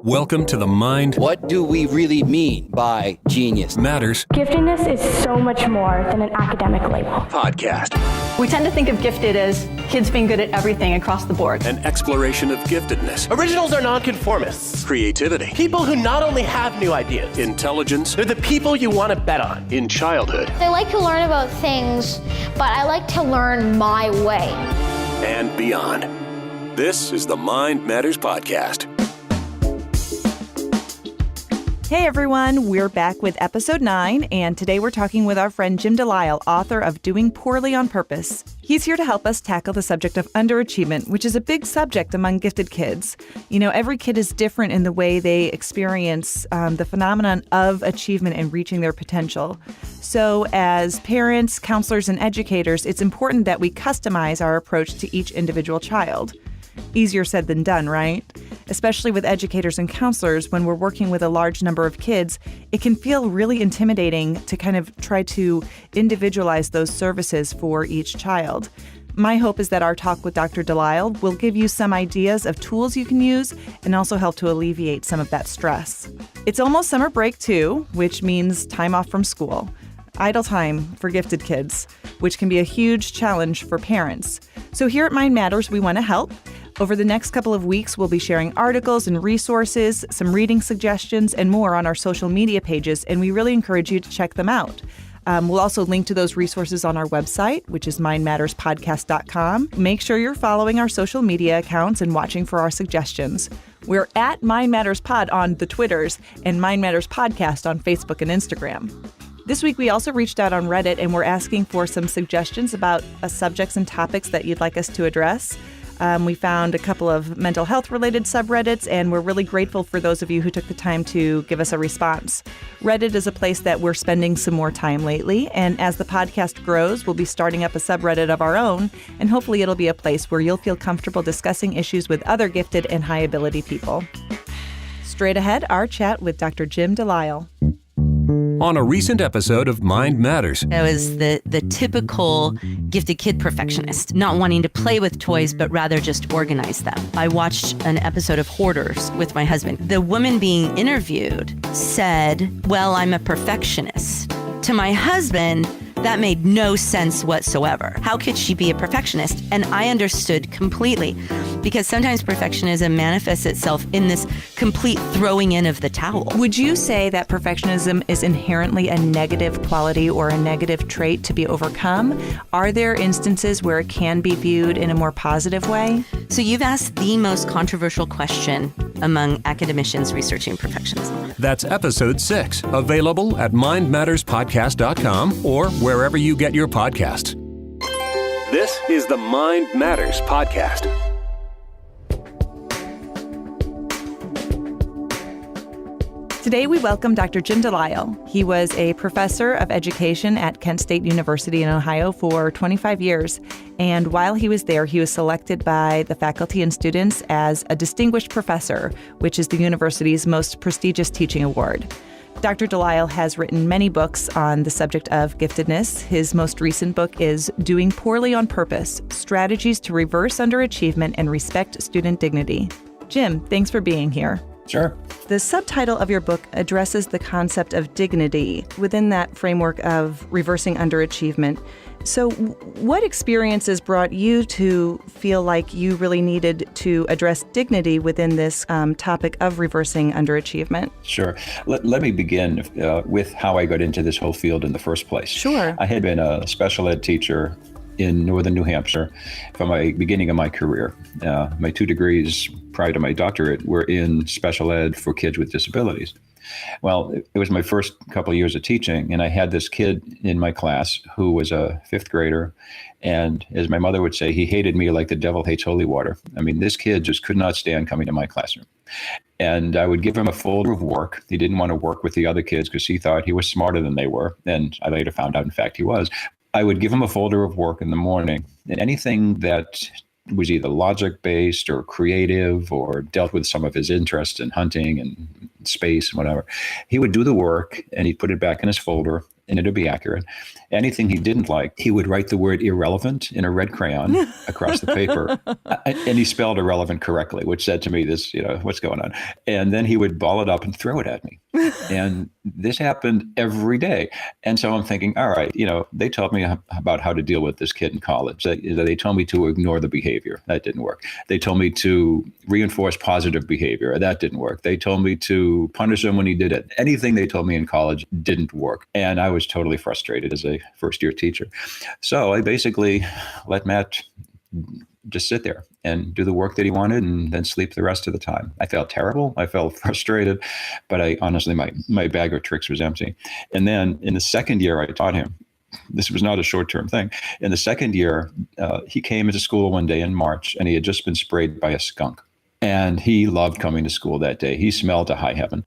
Welcome to the Mind What do we really mean by genius? Matters Giftedness is so much more than an academic label. podcast. We tend to think of gifted as kids being good at everything across the board. An exploration of giftedness, Originals are nonconformists. creativity, People who not only have new ideas, intelligence, they're the people you want to bet on. in childhood, I like to learn about things, but I like to learn my way. and beyond. This is the Mind Matters podcast. Hey everyone, we're back with episode 9, and today we're talking with our friend Jim Delisle, author of Doing Poorly on Purpose. He's here to help us tackle the subject of underachievement, which is a big subject among gifted kids. You know, every kid is different in the way they experience the phenomenon of achievement and reaching their potential. So as parents, counselors, and educators, it's important that we customize our approach to each individual child. Easier said than done, right? Especially with educators and counselors, when we're working with a large number of kids, it can feel really intimidating to kind of try to individualize those services for each child. My hope is that our talk with Dr. Delisle will give you some ideas of tools you can use and also help to alleviate some of that stress. It's almost summer break too, which means time off from school. Idle time for gifted kids, which can be a huge challenge for parents. So here at Mind Matters, we want to help. Over the next couple of weeks, we'll be sharing articles and resources, some reading suggestions, and more on our social media pages, and we really encourage you to check them out. We'll also link to those resources on our website, which is mindmatterspodcast.com. Make sure you're following our social media accounts and watching for our suggestions. We're at Mind Matters Pod on the Twitters and Mind Matters Podcast on Facebook and Instagram. This week, we also reached out on Reddit, and we're asking for some suggestions about subjects and topics that you'd like us to address. We found a couple of mental health-related subreddits, and we're really grateful for those of you who took the time to give us a response. Reddit is a place that we're spending some more time lately, and as the podcast grows, we'll be starting up a subreddit of our own, and hopefully it'll be a place where you'll feel comfortable discussing issues with other gifted and high-ability people. Straight ahead, our chat with Dr. Jim Delisle. On a recent episode of Mind Matters. I was the typical gifted kid perfectionist, not wanting to play with toys, but rather just organize them. I watched an episode of Hoarders with my husband. The woman being interviewed said, "Well, I'm a perfectionist." To my husband, that made no sense whatsoever. How could she be a perfectionist? And I understood completely, because sometimes perfectionism manifests itself in this complete throwing in of the towel. Would you say that perfectionism is inherently a negative quality or a negative trait to be overcome? Are there instances where it can be viewed in a more positive way? So you've asked the most controversial question among academicians researching perfectionism. That's episode 6, available at mindmatterspodcast.com or wherever you get your podcasts. This is the Mind Matters podcast. Today, we welcome Dr. Jim Delisle. He was a professor of education at Kent State University in Ohio for 25 years. And while he was there, he was selected by the faculty and students as a distinguished professor, which is the university's most prestigious teaching award. Dr. Delisle has written many books on the subject of giftedness. His most recent book is Doing Poorly on Purpose: Strategies to Reverse Underachievement and Respect Student Dignity. Jim, thanks for being here. Sure. The subtitle of your book addresses the concept of dignity within that framework of reversing underachievement. So what experiences brought you to feel like you really needed to address dignity within this topic of reversing underachievement? Sure. Let me begin with how I got into this whole field in the first place. Sure. I had been a special ed teacher in northern New Hampshire from my beginning of my career. My 2 degrees prior to my doctorate were in special ed for kids with disabilities. Well, it was my first couple of years of teaching, and I had this kid in my class who was a 5th grader, and as my mother would say, he hated me like the devil hates holy water. I mean, this kid just could not stand coming to my classroom. And I would give him a folder of work. He didn't want to work with the other kids because he thought he was smarter than they were, and I later found out, in fact, he was. I would give him a folder of work in the morning, and anything that was either logic-based or creative or dealt with some of his interests in hunting and space and whatever, he would do the work and he'd put it back in his folder, and it'd be accurate. Anything he didn't like, he would write the word irrelevant in a red crayon across the paper. And he spelled irrelevant correctly, which said to me this, what's going on? And then he would ball it up and throw it at me. And this happened every day. And so I'm thinking, all right, they taught me about how to deal with this kid in college. They told me to ignore the behavior. That didn't work. They told me to reinforce positive behavior. That didn't work. They told me to punish him when he did it. Anything they told me in college didn't work. And I was totally frustrated as a first-year teacher. So I basically let Matt just sit there and do the work that he wanted and then sleep the rest of the time. I felt terrible. I felt frustrated, but I honestly, my bag of tricks was empty. And then in the second year I taught him, this was not a short-term thing. In the second year, he came into school one day in March and he had just been sprayed by a skunk. And he loved coming to school that day. He smelled to high heaven.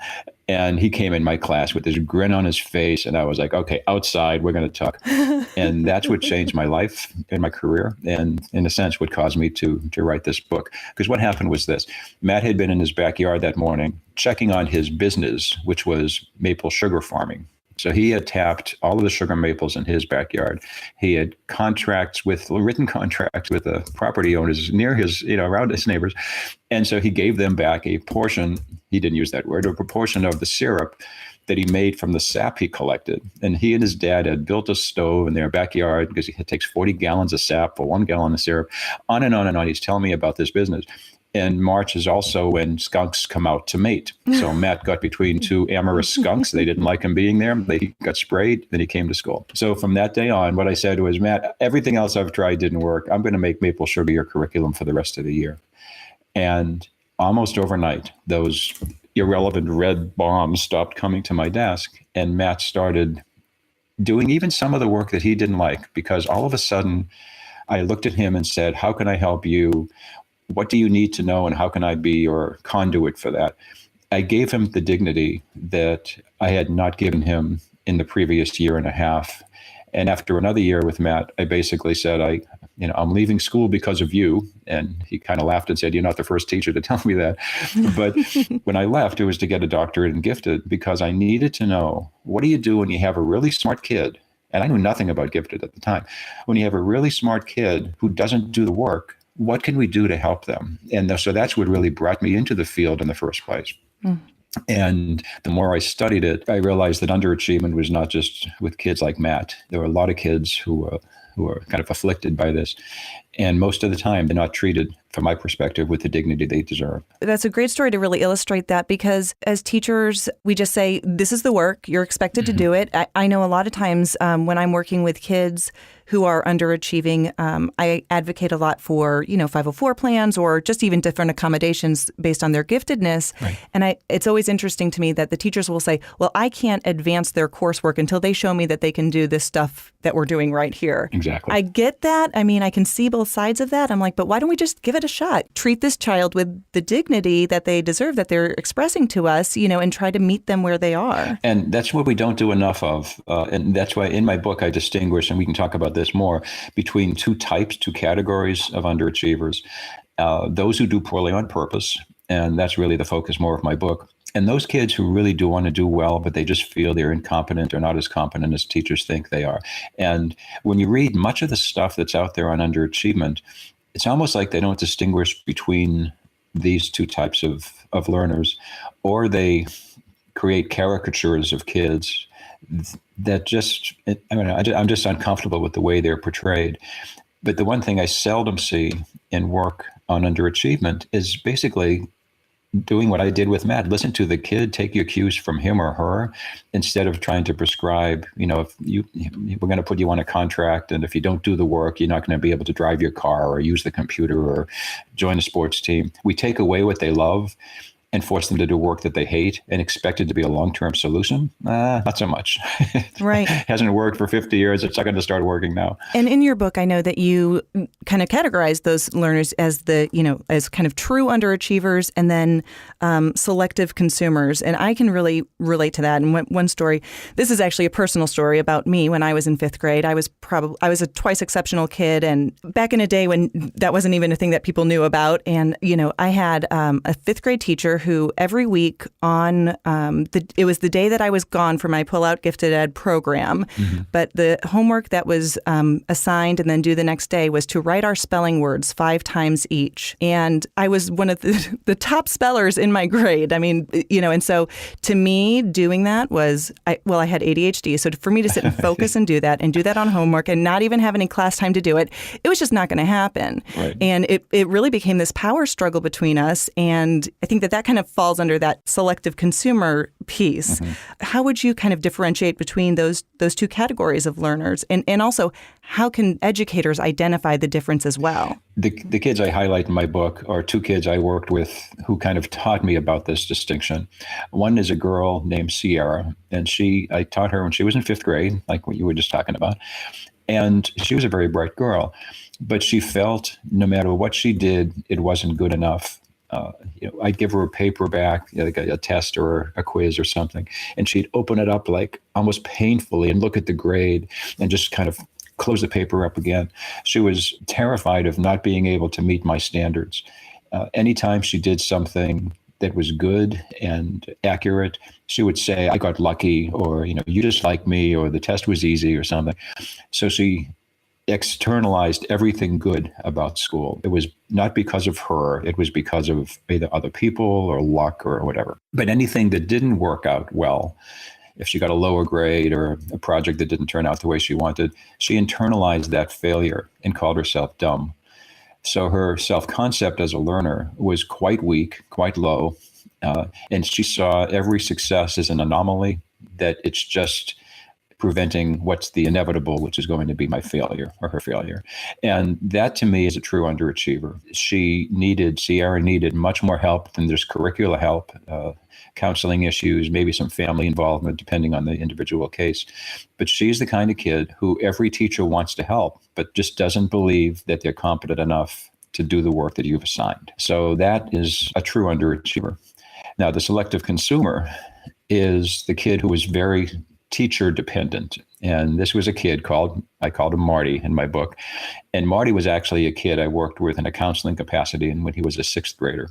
And he came in my class with this grin on his face. And I was like, okay, outside, we're going to talk. And that's what changed my life and my career. And in a sense, what caused me to write this book. Because what happened was this. Matt had been in his backyard that morning, checking on his business, which was maple sugar farming. So he had tapped all of the sugar maples in his backyard. He had written contracts with the property owners near his, around his neighbors. And so he gave them back a portion, he didn't use that word, a proportion of the syrup that he made from the sap he collected. And he and his dad had built a stove in their backyard because it takes 40 gallons of sap for 1 gallon of syrup, on and on and on. He's telling me about this business. And March is also when skunks come out to mate. So Matt got between two amorous skunks. They didn't like him being there. He got sprayed. Then he came to school. So from that day on, what I said was, Matt, everything else I've tried didn't work. I'm going to make maple sugar your curriculum for the rest of the year. And almost overnight, those irrelevant red bombs stopped coming to my desk. And Matt started doing even some of the work that he didn't like, because all of a sudden I looked at him and said, how can I help you? What do you need to know, and how can I be your conduit for that? I gave him the dignity that I had not given him in the previous year and a half. And after another year with Matt, I basically said, I'm leaving school because of you. And he kind of laughed and said, you're not the first teacher to tell me that. But when I left, it was to get a doctorate in gifted, because I needed to know, what do you do when you have a really smart kid? And I knew nothing about gifted at the time. When you have a really smart kid who doesn't do the work, what can we do to help them? And so that's what really brought me into the field in the first place. And the more I studied it, I realized that underachievement was not just with kids like Matt. There were a lot of kids who were kind of afflicted by this. And most of the time, they're not treated, from my perspective, with the dignity they deserve. That's a great story to really illustrate that, because as teachers, we just say, this is the work, you're expected to do it. I know a lot of times when I'm working with kids who are underachieving, I advocate a lot for, 504 plans or just even different accommodations based on their giftedness. Right. And it's always interesting to me that the teachers will say, well, I can't advance their coursework until they show me that they can do this stuff that we're doing right here. Exactly. I get that. I mean, I can see both sides of that. I'm like, but why don't we just give it a shot? Treat this child with the dignity that they deserve, that they're expressing to us, and try to meet them where they are. And that's what we don't do enough of. And that's why in my book, I distinguish, and we can talk about this more, between two categories of underachievers. Those who do poorly on purpose, and that's really the focus more of my book. And those kids who really do want to do well, but they just feel they're incompetent or not as competent as teachers think they are. And when you read much of the stuff that's out there on underachievement, it's almost like they don't distinguish between these two types of learners, or they create caricatures of kids that just, I'm just uncomfortable with the way they're portrayed. But the one thing I seldom see in work on underachievement is basically doing what I did with Matt. Listen to the kid, take your cues from him or her, instead of trying to prescribe, if we're going to put you on a contract, and if you don't do the work, you're not going to be able to drive your car or use the computer or join a sports team. We take away what they love and force them to do work that they hate and expect it to be a long-term solution? Not so much. Right. Hasn't worked for 50 years. It's not going to start working now. And in your book, I know that you kind of categorize those learners as as kind of true underachievers and then selective consumers. And I can really relate to that. And one story, this is actually a personal story about me when I was in fifth grade. I was a twice exceptional kid. And back in a day when that wasn't even a thing that people knew about. And, I had a fifth grade teacher teacher who every week on it was the day that I was gone for my Pull-Out Gifted Ed program, but the homework that was assigned and then due the next day was to write our spelling words 5 times each. And I was one of the top spellers in my grade. I mean, and so to me, doing that was, I had ADHD. So for me to sit and focus and do that on homework and not even have any class time to do it, it was just not going to happen. Right. And it really became this power struggle between us. And I think that kind of falls under that selective consumer piece. How would you kind of differentiate between those two categories of learners? And also, how can educators identify the difference as well? The kids I highlight in my book are 2 kids I worked with who kind of taught me about this distinction. One is a girl named Sierra, and I taught her when she was in 5th grade, like what you were just talking about. And she was a very bright girl, but she felt no matter what she did, it wasn't good enough. I'd give her a paper back, like a test or a quiz or something, and she'd open it up like almost painfully and look at the grade and just kind of close the paper up again. She was terrified of not being able to meet my standards. Anytime she did something that was good and accurate, she would say, I got lucky, or, you just like me, or the test was easy or something. So she externalized everything good about school. It was not because of her. It was because of either other people or luck or whatever. But anything that didn't work out well, if she got a lower grade or a project that didn't turn out the way she wanted, she internalized that failure and called herself dumb. So her self-concept as a learner was quite weak, quite low. And she saw every success as an anomaly, that it's just preventing what's the inevitable, which is going to be my failure or her failure. And that to me is a true underachiever. Sierra needed much more help than there's curricular help, counseling issues, maybe some family involvement, depending on the individual case. But she's the kind of kid who every teacher wants to help, but just doesn't believe that they're competent enough to do the work that you've assigned. So that is a true underachiever. Now, the selective consumer is the kid who is very teacher dependent. And this was a kid I called him Marty in my book. And Marty was actually a kid I worked with in a counseling capacity when he was a 6th grader.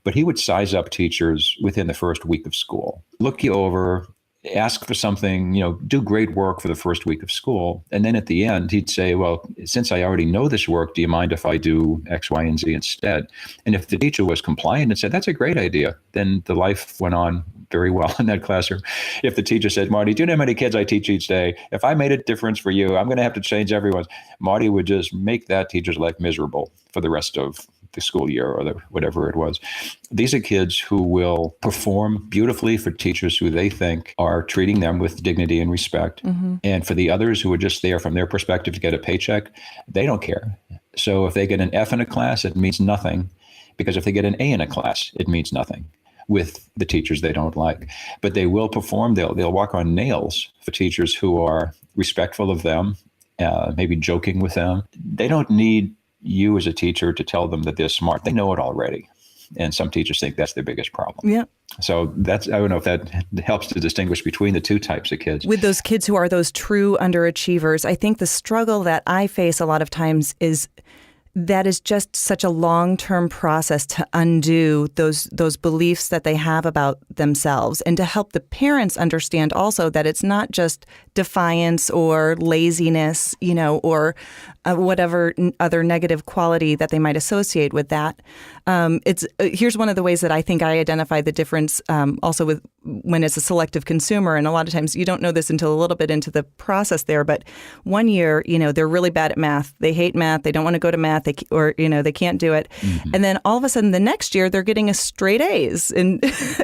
But he would size up teachers within the first week of school, look you over, ask for something, do great work for the first week of school. And then at the end, he'd say, well, since I already know this work, do you mind if I do X, Y, and Z instead? And if the teacher was compliant and said, that's a great idea, then the life went on very well in that classroom. If the teacher said, Marty, do you know how many kids I teach each day? If I made a difference for you, I'm going to have to change everyone's. Marty would just make that teacher's life miserable for the rest of the school year or whatever it was. These are kids who will perform beautifully for teachers who they think are treating them with dignity and respect. And for the others who are just there from their perspective to get a paycheck, they don't care. So if they get an F in a class, it means nothing, because if they get an A in a class, it means nothing with the teachers they don't like. But they will perform, they'll walk on nails for teachers who are respectful of them, maybe joking with them. They don't need you as a teacher to tell them that they're smart. They know it already. And some teachers think that's their biggest problem. Yeah. So I don't know if that helps to distinguish between the 2 types of kids. With those kids who are those true underachievers, I think the struggle that I face a lot of times is that is just such a long-term process to undo those beliefs that they have about themselves, and to help the parents understand also that it's not just defiance or laziness, or whatever other negative quality that they might associate with that. Here's one of the ways that I think I identify the difference also with when it's a selective consumer. And a lot of times you don't know this until a little bit into the process there. But one year, they're really bad at math. They hate math. They don't want to go to math. They can't do it. And then all of a sudden the next year they're getting a straight A's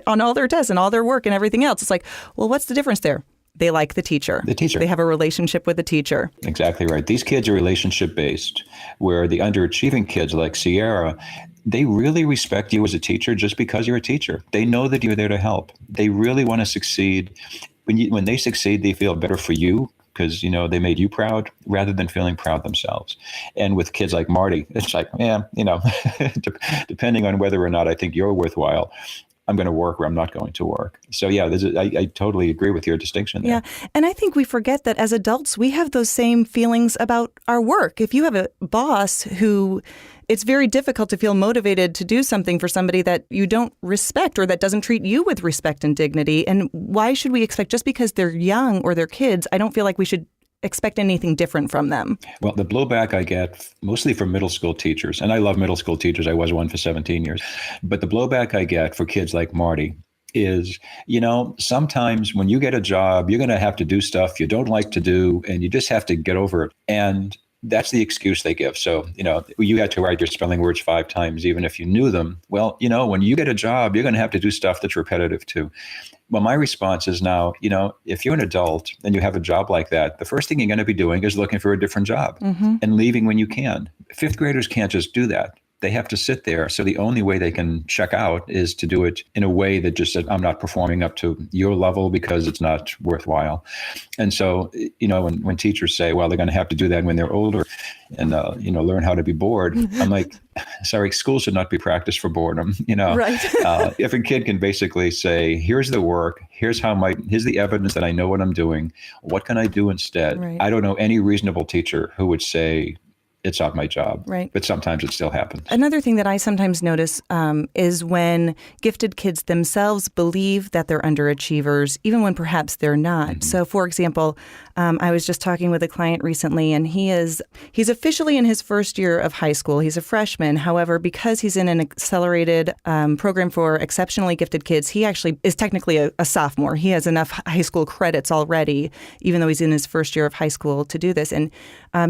on all their tests and all their work and everything else. It's like, well, what's the difference there? They like the teacher. They have a relationship with the teacher. Exactly right. These kids are relationship based, where the underachieving kids like Sierra, they really respect you as a teacher just because you're a teacher. They know that you're there to help. They really want to succeed. When they succeed, they feel better for you because, they made you proud rather than feeling proud themselves. And with kids like Marty, it's like, depending on whether or not I think you're worthwhile, I'm going to work or I'm not going to work. So I totally agree with your distinction there. Yeah. And I think we forget that as adults, we have those same feelings about our work. If you have a boss who it's very difficult to feel motivated to do something for somebody that you don't respect or that doesn't treat you with respect and dignity. And why should we expect, just because they're young or they're kids, I don't feel like we should expect anything different from them. Well, the blowback I get mostly from middle school teachers, and I love middle school teachers. I was one for 17 years. But the blowback I get for kids like Marty is, sometimes when you get a job, you're going to have to do stuff you don't like to do, and you just have to get over it. And that's the excuse they give. So, you had to write your spelling words 5 times, even if you knew them. Well, when you get a job, you're going to have to do stuff that's repetitive too. Well, my response is now, if you're an adult and you have a job like that, the first thing you're going to be doing is looking for a different job and leaving when you can. 5th graders can't just do that. They have to sit there. So the only way they can check out is to do it in a way that just said, I'm not performing up to your level because it's not worthwhile. And so, when teachers say, well, they're going to have to do that when they're older and, learn how to be bored. I'm like, sorry, school should not be practiced for boredom. Right. If a kid can basically say, here's the work, here's the evidence that I know what I'm doing. What can I do instead? Right. I don't know any reasonable teacher who would say, it's not my job. Right. But sometimes it still happens. Another thing that I sometimes notice is when gifted kids themselves believe that they're underachievers, even when perhaps they're not. So, for example, I was just talking with a client recently, and he's officially in his first year of high school. He's a freshman. However, because he's in an accelerated program for exceptionally gifted kids, he actually is technically a sophomore. He has enough high school credits already, even though he's in his first year of high school, to do this. And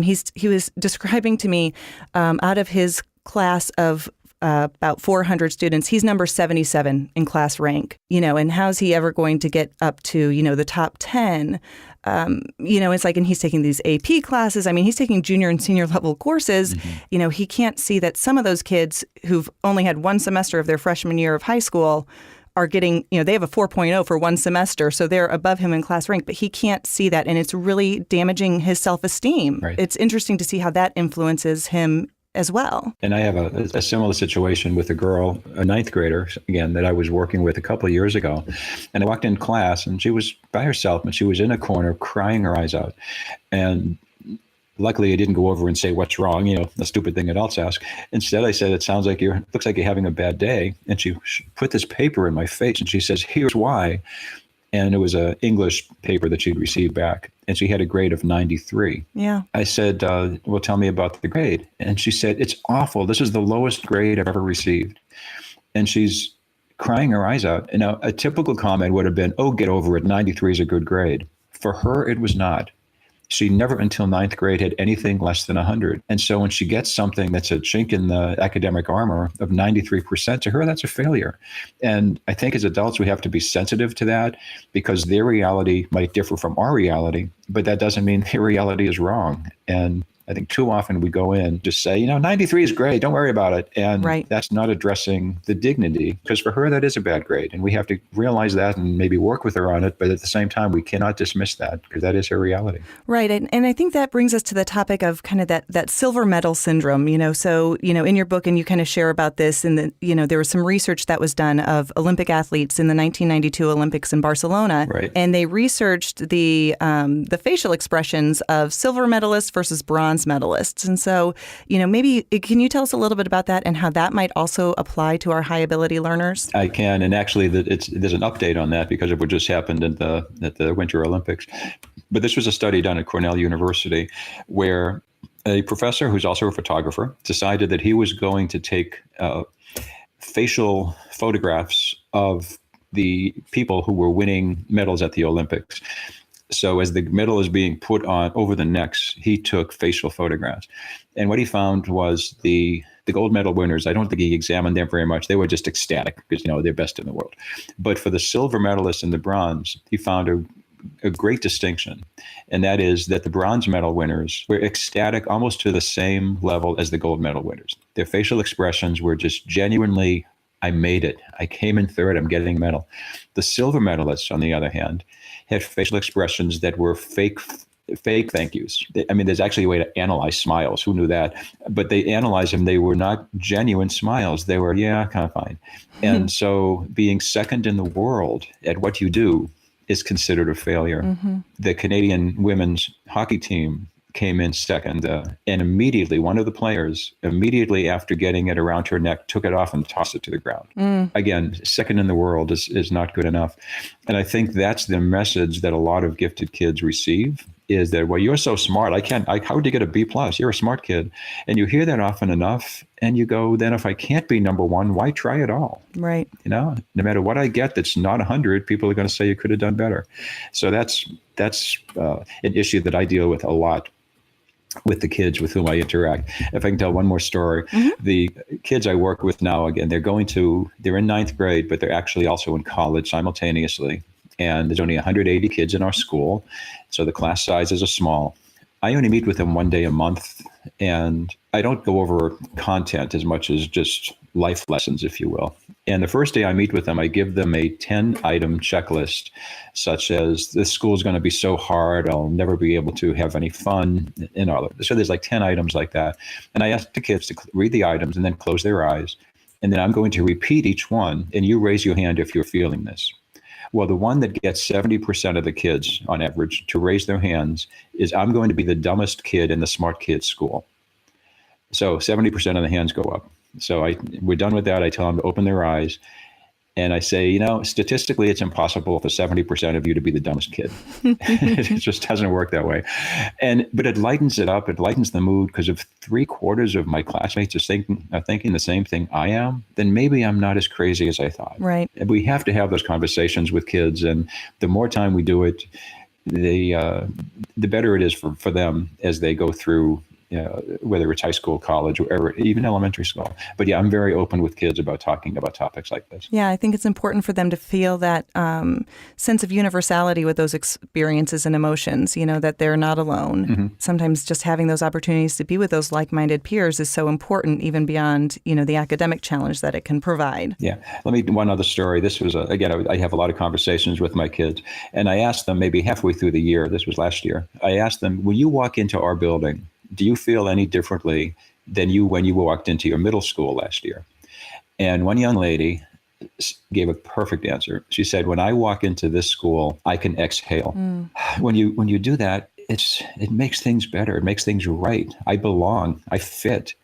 he was describing to me out of his class of about 400 students, he's number 77 in class rank, and how's he ever going to get up to, the top 10? It's like, and he's taking these AP classes. I mean, he's taking junior and senior level courses. He can't see that some of those kids who've only had one semester of their freshman year of high school are getting, they have a 4.0 for one semester, so they're above him in class rank, but he can't see that, and it's really damaging his self-esteem. Right. It's interesting to see how that influences him as well. And I have a similar situation with a girl, a 9th grader, again, that I was working with a couple of years ago. And I walked in class, and she was by herself, and she was in a corner crying her eyes out. And luckily, I didn't go over and say, what's wrong? The stupid thing adults ask. Instead, I said, looks like you're having a bad day. And she put this paper in my face, and she says, here's why. And it was an English paper that she'd received back. And she had a grade of 93. Yeah. I said, well, tell me about the grade. And she said, it's awful. This is the lowest grade I've ever received. And she's crying her eyes out. And now a typical comment would have been, oh, get over it. 93 is a good grade. For her, it was not. She never until 9th grade had anything less than 100. And so when she gets something that's a chink in the academic armor of 93%, to her, that's a failure. And I think as adults, we have to be sensitive to that because their reality might differ from our reality, but that doesn't mean their reality is wrong. And I think too often we go in, just say, 93 is great, don't worry about it. And that's not addressing the dignity, because for her, that is a bad grade. And we have to realize that and maybe work with her on it. But at the same time, we cannot dismiss that because that is her reality. Right. And I think that brings us to the topic of kind of that silver medal syndrome, So, in your book, and you kind of share about this, and there was some research that was done of Olympic athletes in the 1992 Olympics in Barcelona. Right. And they researched the facial expressions of silver medalists versus bronze medalists. And so, maybe can you tell us a little bit about that and how that might also apply to our high ability learners? I can. And actually, there's an update on that because of what just happened at the Winter Olympics. But this was a study done at Cornell University where a professor who's also a photographer decided that he was going to take facial photographs of the people who were winning medals at the Olympics. So as the medal is being put on over the necks, he took facial photographs. And what he found was the gold medal winners, I don't think he examined them very much. They were just ecstatic because, they're best in the world. But for the silver medalists and the bronze, he found a great distinction. And that is that the bronze medal winners were ecstatic almost to the same level as the gold medal winners. Their facial expressions were just genuinely, I made it. I came in third. I'm getting a medal. The silver medalists, on the other hand, had facial expressions that were fake thank yous. I mean, there's actually a way to analyze smiles. Who knew that? But they analyzed them. They were not genuine smiles. They were, kind of fine. And so being second in the world at what you do is considered a failure. The Canadian women's hockey team came in second, and immediately one of the players, immediately after getting it around her neck, took it off and tossed it to the ground. Again, second in the world is not good enough. And I think that's the message that a lot of gifted kids receive, is that, well, you're so smart. How would you get a B+? You're a smart kid. And you hear that often enough, and you go, then if I can't be number one, why try at all? Right. No matter what I get that's not 100, people are going to say you could have done better. So that's an issue that I deal with a lot with the kids with whom I interact. If I can tell one more story, the kids I work with now, again, they're in ninth grade, but they're actually also in college simultaneously. And there's only 180 kids in our school, so the class sizes are small. I only meet with them one day a month, and I don't go over content as much as just life lessons, if you will. And the first day I meet with them, I give them a 10-item checklist, such as, this school is going to be so hard, I'll never be able to have any fun, and all of it. So there's like 10 items like that. And I ask the kids to read the items and then close their eyes. And then I'm going to repeat each one, and you raise your hand if you're feeling this. Well, the one that gets 70% of the kids on average to raise their hands is, I'm going to be the dumbest kid in the smart kids school. So 70% of the hands go up. So we're done with that. I tell them to open their eyes. And I say, statistically, it's impossible for 70% of you to be the dumbest kid. It just doesn't work that way. But it lightens it up. It lightens the mood, because if 3/4 of my classmates are thinking the same thing I am, then maybe I'm not as crazy as I thought. Right. And we have to have those conversations with kids. And the more time we do it, the better it is for them as they go through, whether it's high school, college, or even elementary school. But yeah, I'm very open with kids about talking about topics like this. Yeah, I think it's important for them to feel that sense of universality with those experiences and emotions, that they're not alone. Sometimes just having those opportunities to be with those like-minded peers is so important, even beyond, the academic challenge that it can provide. Yeah. One other story. This was, again, I have a lot of conversations with my kids, and I asked them maybe halfway through the year, this was last year, I asked them, when you walk into our building, do you feel any differently than when you walked into your middle school last year? And one young lady gave a perfect answer. She said, when I walk into this school, I can exhale. When you do that, it makes things better. It makes things right. I belong. I fit.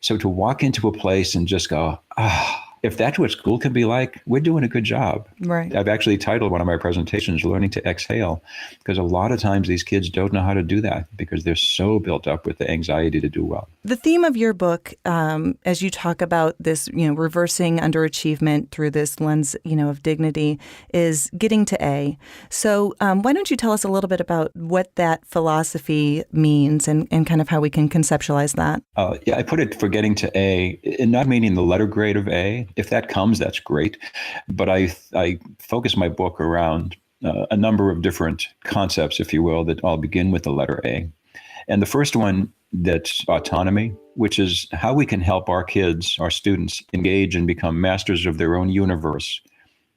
So to walk into a place and just go, if that's what school can be like, we're doing a good job. Right. I've actually titled one of my presentations, Learning to Exhale, because a lot of times these kids don't know how to do that because they're so built up with the anxiety to do well. The theme of your book, as you talk about this, reversing underachievement through this lens, of dignity, is getting to A. So why don't you tell us a little bit about what that philosophy means and kind of how we can conceptualize that? Yeah, I put it for getting to A, and not meaning the letter grade of A. If that comes, that's great. But I focus my book around a number of different concepts, if you will, that all begin with the letter A. And the first one, that's autonomy, which is how we can help our kids, our students, engage and become masters of their own universe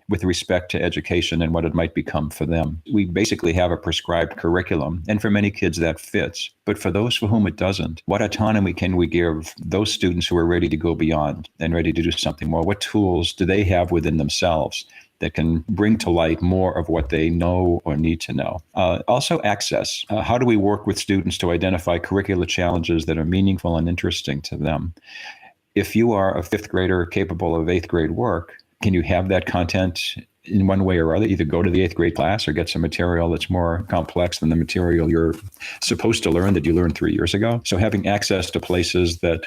with respect to education and what it might become for them. We basically have a prescribed curriculum, and for many kids that fits. But for those for whom it doesn't, what autonomy can we give those students who are ready to go beyond and ready to do something more? What tools do they have within themselves that can bring to light more of what they know or need to know? Also, access. How do we work with students to identify curricular challenges that are meaningful and interesting to them? If you are a fifth grader capable of eighth grade work, can you have that content in one way or other? Either go to the eighth grade class or get some material that's more complex than the material you're supposed to learn that you learned 3 years ago. So having access to places that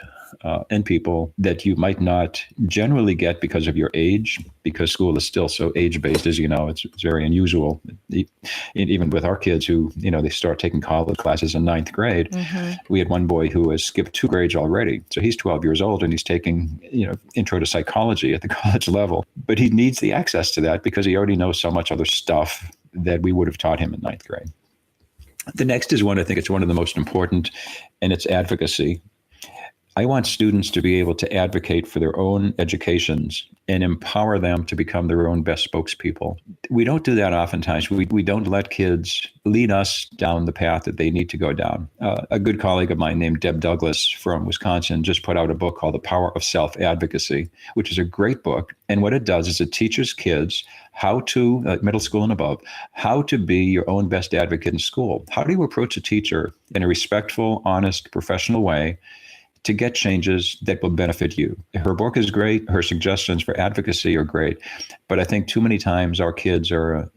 and people that you might not generally get because of your age, because school is still so age-based, as you know, it's very unusual. Even with our kids who, they start taking college classes in ninth grade. We had one boy who has skipped 2 grades already. So he's 12 years old and he's taking, intro to psychology at the college level. But he needs the access to that because he already knows so much other stuff that we would have taught him in ninth grade. The next is one, I think it's one of the most important, and it's advocacy. I want students to be able to advocate for their own educations and empower them to become their own best spokespeople. We don't do that oftentimes. We don't let kids lead us down the path that they need to go down. A good colleague of mine named Deb Douglas from Wisconsin just put out a book called The Power of Self-Advocacy, which is a great book. And what it does is it teaches kids how to, middle school and above, how to be your own best advocate in school. How do you approach a teacher in a respectful, honest, professional way to get changes that will benefit you? Her book is great. Her suggestions for advocacy are great. But I think too many times our kids are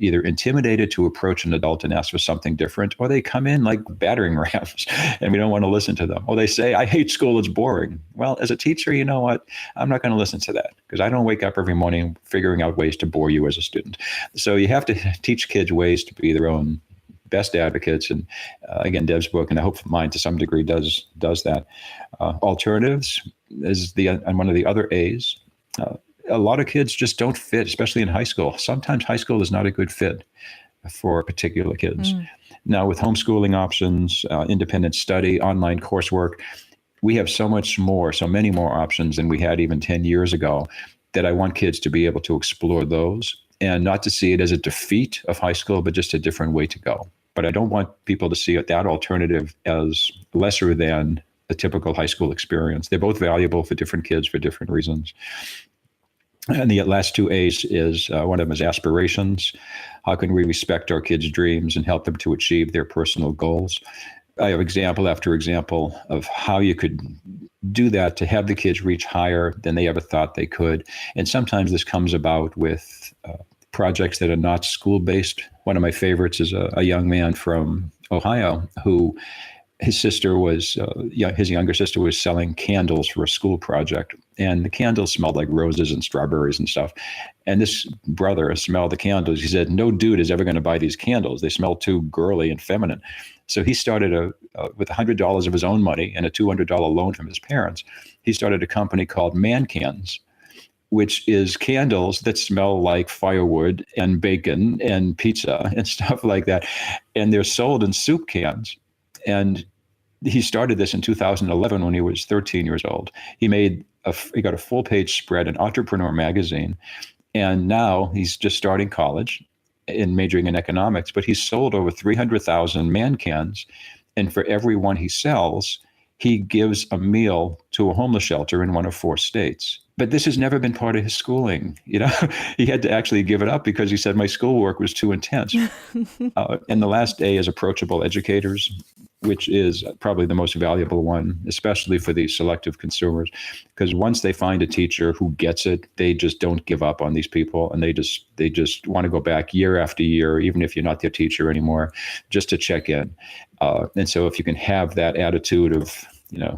either intimidated to approach an adult and ask for something different, or they come in like battering rams and we don't want to listen to them. Or they say, I hate school, it's boring. Well, as a teacher, you know what? I'm not going to listen to that because I don't wake up every morning figuring out ways to bore you as a student. So you have to teach kids ways to be their own best advocates. And again, Deb's book, and I hope mine to some degree does that. Alternatives is one of the other A's. A lot of kids just don't fit, especially in high school. Sometimes high school is not a good fit for particular kids. Now, with homeschooling options, independent study, online coursework, we have so many more options than we had even 10 years ago that I want kids to be able to explore those and not to see it as a defeat of high school, but just a different way to go. But I don't want people to see that alternative as lesser than a typical high school experience. They're both valuable for different kids for different reasons. And the last two A's is one of them is aspirations. How can we respect our kids' dreams and help them to achieve their personal goals? I have example after example of how you could do that to have the kids reach higher than they ever thought they could. And sometimes this comes about with projects that are not school-based. One of my favorites is a young man from Ohio who his younger sister was selling candles for a school project. And the candles smelled like roses and strawberries and stuff. And this brother smelled the candles. He said, no dude is ever going to buy these candles. They smell too girly and feminine. So he started with $100 of his own money and a $200 loan from his parents. He started a company called Man Cans, which is candles that smell like firewood and bacon and pizza and stuff like that. And they're sold in soup cans. And he started this in 2011 when he was 13 years old. He got a full-page spread in Entrepreneur magazine. And now he's just starting college and majoring in economics, but he's sold over 300,000 Man Cans. And for every one he sells, he gives a meal to a homeless shelter in one of 4 states. But this has never been part of his schooling. He had to actually give it up because he said my schoolwork was too intense. And the last A is approachable educators, which is probably the most valuable one, especially for these selective consumers, because once they find a teacher who gets it, they just don't give up on these people. And they just want to go back year after year, even if you're not their teacher anymore, just to check in. And so if you can have that attitude of,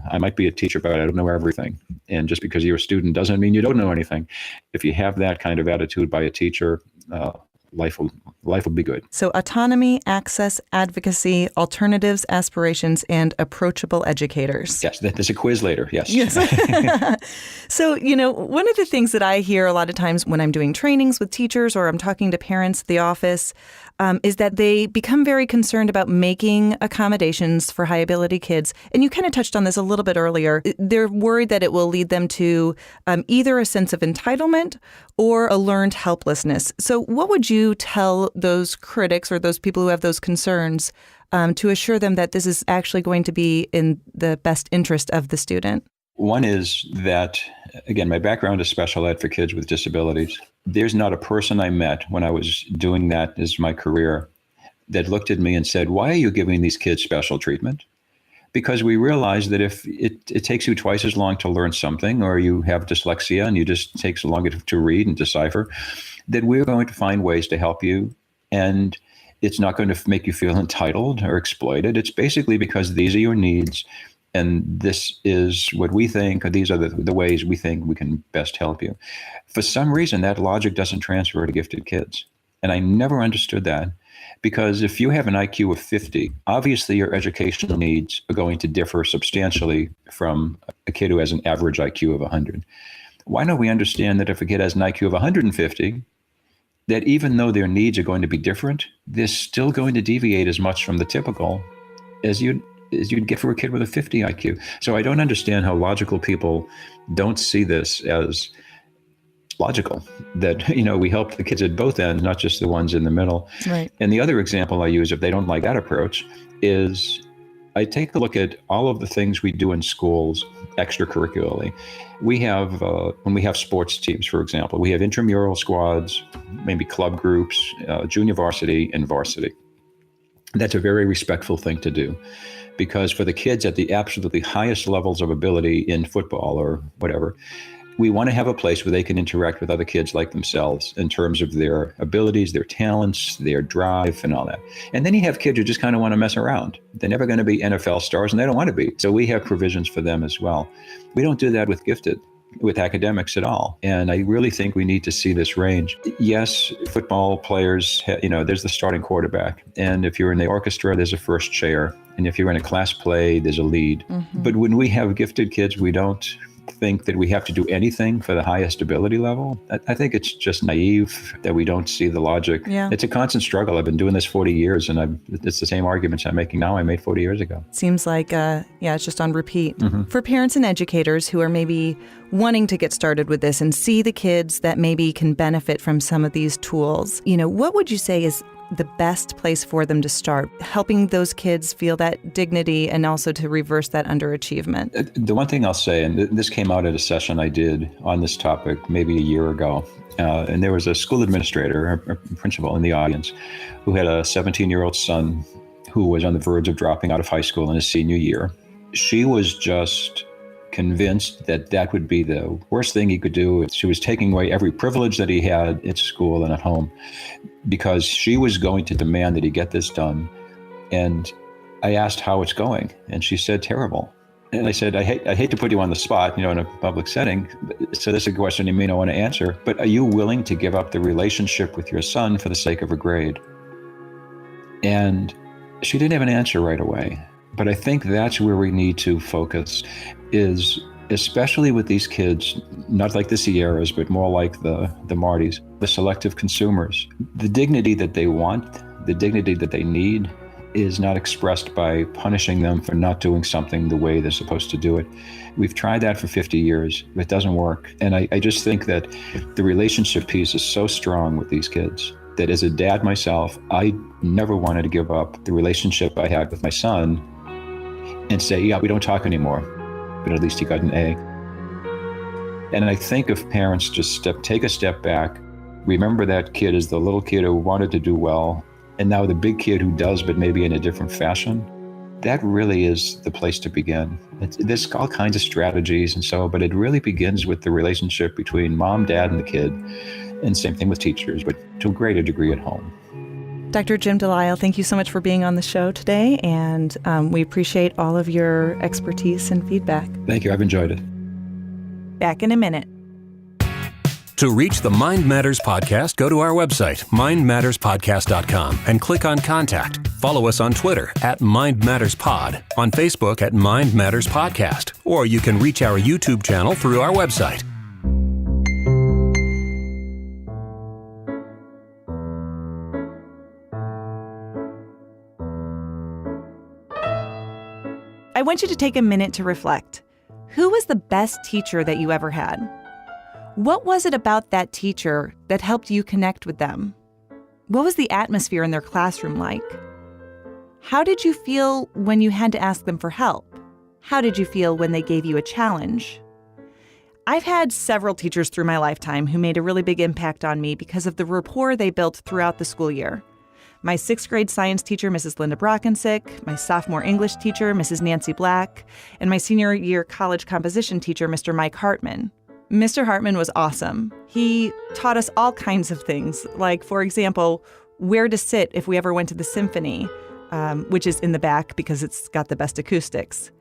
I might be a teacher, but I don't know everything. And just because you're a student doesn't mean you don't know anything. If you have that kind of attitude by a teacher, life will be good. So autonomy, access, advocacy, alternatives, aspirations, and approachable educators. Yes, there's a quiz later. Yes. So, one of the things that I hear a lot of times when I'm doing trainings with teachers or I'm talking to parents at the office is that they become very concerned about making accommodations for high ability kids. And you kind of touched on this a little bit earlier. They're worried that it will lead them to either a sense of entitlement or a learned helplessness. So what would you tell those critics or those people who have those concerns to assure them that this is actually going to be in the best interest of the student? One is that, again, my background is special ed for kids with disabilities. There's not a person I met when I was doing that as my career that looked at me and said, why are you giving these kids special treatment? Because we realize that if it takes you twice as long to learn something, or you have dyslexia and you just takes longer to read and decipher, that we're going to find ways to help you. And it's not going to make you feel entitled or exploited. It's basically because these are your needs. And this is what we think, or these are the ways we think we can best help you. For some reason, that logic doesn't transfer to gifted kids. And I never understood that, because if you have an IQ of 50, obviously your educational needs are going to differ substantially from a kid who has an average IQ of 100. Why don't we understand that if a kid has an IQ of 150, that even though their needs are going to be different, they're still going to deviate as much from the typical as as you'd get for a kid with a 50 IQ. So I don't understand how logical people don't see this as logical, that, we help the kids at both ends, not just the ones in the middle. Right. And the other example I use, if they don't like that approach, is I take a look at all of the things we do in schools extracurricularly. We have, when we have sports teams, for example, we have intramural squads, maybe club groups, junior varsity and varsity. That's a very respectful thing to do, because for the kids at the absolutely highest levels of ability in football or whatever, we want to have a place where they can interact with other kids like themselves in terms of their abilities, their talents, their drive, and all that. And then you have kids who just kind of want to mess around. They're never going to be NFL stars, and they don't want to be. So we have provisions for them as well. We don't do that with academics at all. And I really think we need to see this range. Yes, football players, there's the starting quarterback. And if you're in the orchestra, there's a first chair. And if you're in a class play, there's a lead. Mm-hmm. But when we have gifted kids, we don't think that we have to do anything for the highest ability level. I think it's just naive that we don't see the logic. Yeah. It's a constant struggle. I've been doing this 40 years, and it's the same arguments I'm making now I made 40 years ago. Seems like, it's just on repeat. Mm-hmm. For parents and educators who are maybe wanting to get started with this and see the kids that maybe can benefit from some of these tools, what would you say is the best place for them to start, helping those kids feel that dignity and also to reverse that underachievement? The one thing I'll say, and this came out at a session I did on this topic maybe a year ago, and there was a school administrator, a principal in the audience, who had a 17-year-old son who was on the verge of dropping out of high school in his senior year. She was just convinced that would be the worst thing he could do. She was taking away every privilege that he had at school and at home, because she was going to demand that he get this done. And I asked how it's going, and she said, terrible. And I said, I hate to put you on the spot, in a public setting. So this is a question you may not want to answer, but are you willing to give up the relationship with your son for the sake of a grade? And she didn't have an answer right away. But I think that's where we need to focus, is especially with these kids, not like the Sierras, but more like the Martys, the selective consumers. The dignity that they want, the dignity that they need, is not expressed by punishing them for not doing something the way they're supposed to do it. We've tried that for 50 years. It doesn't work. And I just think that the relationship piece is so strong with these kids that as a dad myself, I never wanted to give up the relationship I had with my son and say, yeah, we don't talk anymore, but at least he got an A. And I think if parents just take a step back, remember that kid is the little kid who wanted to do well, and now the big kid who does, but maybe in a different fashion, that really is the place to begin. There's all kinds of strategies but it really begins with the relationship between mom, dad, and the kid. And same thing with teachers, but to a greater degree at home. Dr. Jim Delisle, thank you so much for being on the show today, and we appreciate all of your expertise and feedback. Thank you. I've enjoyed it. Back in a minute. To reach the Mind Matters podcast, go to our website, mindmatterspodcast.com, and click on Contact. Follow us on Twitter @MindMattersPod, on Facebook @Mind Matters Podcast, or you can reach our YouTube channel through our website. I want you to take a minute to reflect. Who was the best teacher that you ever had? What was it about that teacher that helped you connect with them? What was the atmosphere in their classroom like? How did you feel when you had to ask them for help? How did you feel when they gave you a challenge? I've had several teachers through my lifetime who made a really big impact on me because of the rapport they built throughout the school year. My 6th grade science teacher, Mrs. Linda Brockensick, my sophomore English teacher, Mrs. Nancy Black, and my senior year college composition teacher, Mr. Mike Hartman. Mr. Hartman was awesome. He taught us all kinds of things, like, for example, where to sit if we ever went to the symphony, which is in the back because it's got the best acoustics.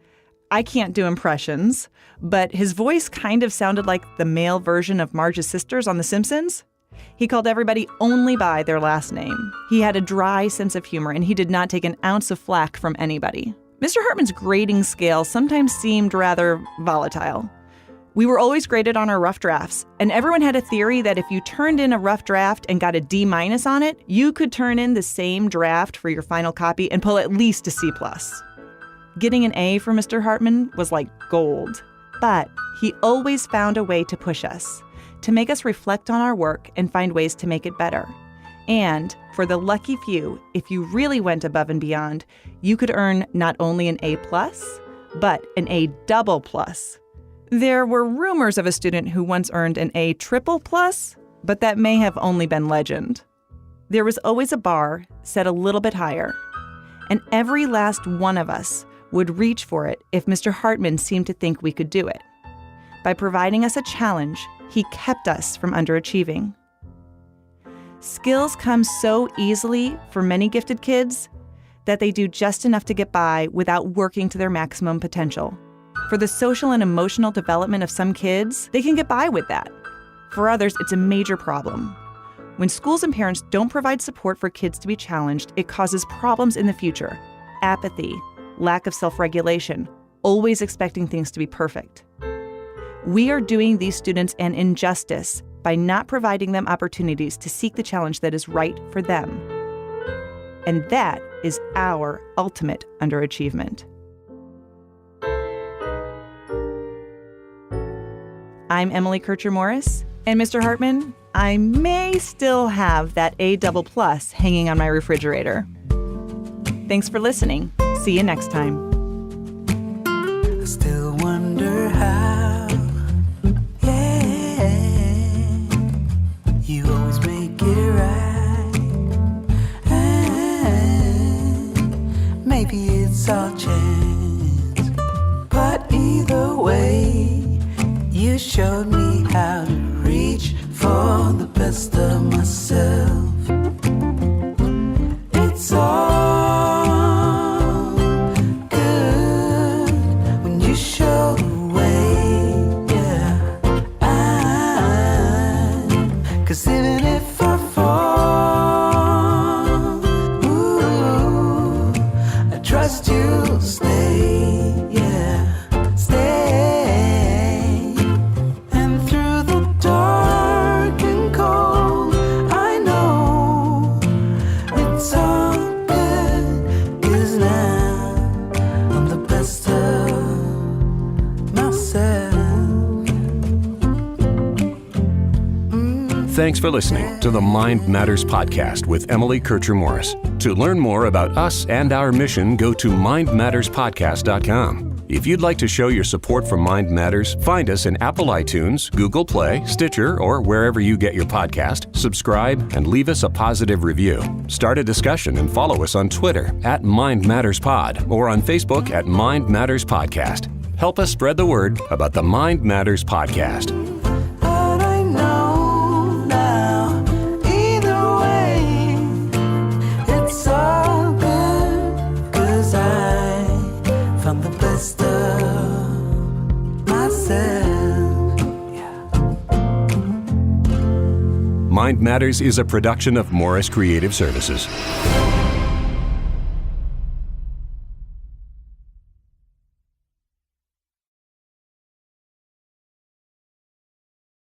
I can't do impressions, but his voice kind of sounded like the male version of Marge's sisters on The Simpsons. He called everybody only by their last name. He had a dry sense of humor, and he did not take an ounce of flack from anybody. Mr. Hartman's grading scale sometimes seemed rather volatile. We were always graded on our rough drafts, and everyone had a theory that if you turned in a rough draft and got a D- on it, you could turn in the same draft for your final copy and pull at least a C+. Getting an A for Mr. Hartman was like gold. But he always found a way to push us, to make us reflect on our work and find ways to make it better. And for the lucky few, if you really went above and beyond, you could earn not only an A+, but an A++. There were rumors of a student who once earned an A++, but that may have only been legend. There was always a bar set a little bit higher, and every last one of us would reach for it if Mr. Hartman seemed to think we could do it. By providing us a challenge, he kept us from underachieving. Skills come so easily for many gifted kids that they do just enough to get by without working to their maximum potential. For the social and emotional development of some kids, they can get by with that. For others, it's a major problem. When schools and parents don't provide support for kids to be challenged, it causes problems in the future. Apathy, lack of self-regulation, always expecting things to be perfect. We are doing these students an injustice by not providing them opportunities to seek the challenge that is right for them. And that is our ultimate underachievement. I'm Emily Kircher-Morris, and Mr. Hartman, I may still have that A++ hanging on my refrigerator. Thanks for listening. See you next time. I still wonder how, you always make it right. And maybe it's all chance, but either way, you showed me how to reach for the best of myself. It's all good when you show the way, yeah. 'Cause even if I fall, ooh, I trust you'll stay, yeah, stay. And through the dark and cold, I know it's all good, 'cause now I'm the best of myself. Thanks for listening to the Mind Matters podcast with Emily Kircher-Morris. To learn more about us and our mission, go to mindmatterspodcast.com. If you'd like to show your support for Mind Matters, find us in Apple iTunes, Google Play, Stitcher, or wherever you get your podcast. Subscribe and leave us a positive review. Start a discussion and follow us on Twitter at Mind Matters Pod or on Facebook at Mind Matters Podcast. Help us spread the word about the Mind Matters podcast. But I know now, either way, it's all good, 'cause I found the best of myself. Mind Matters is a production of Morris Creative Services.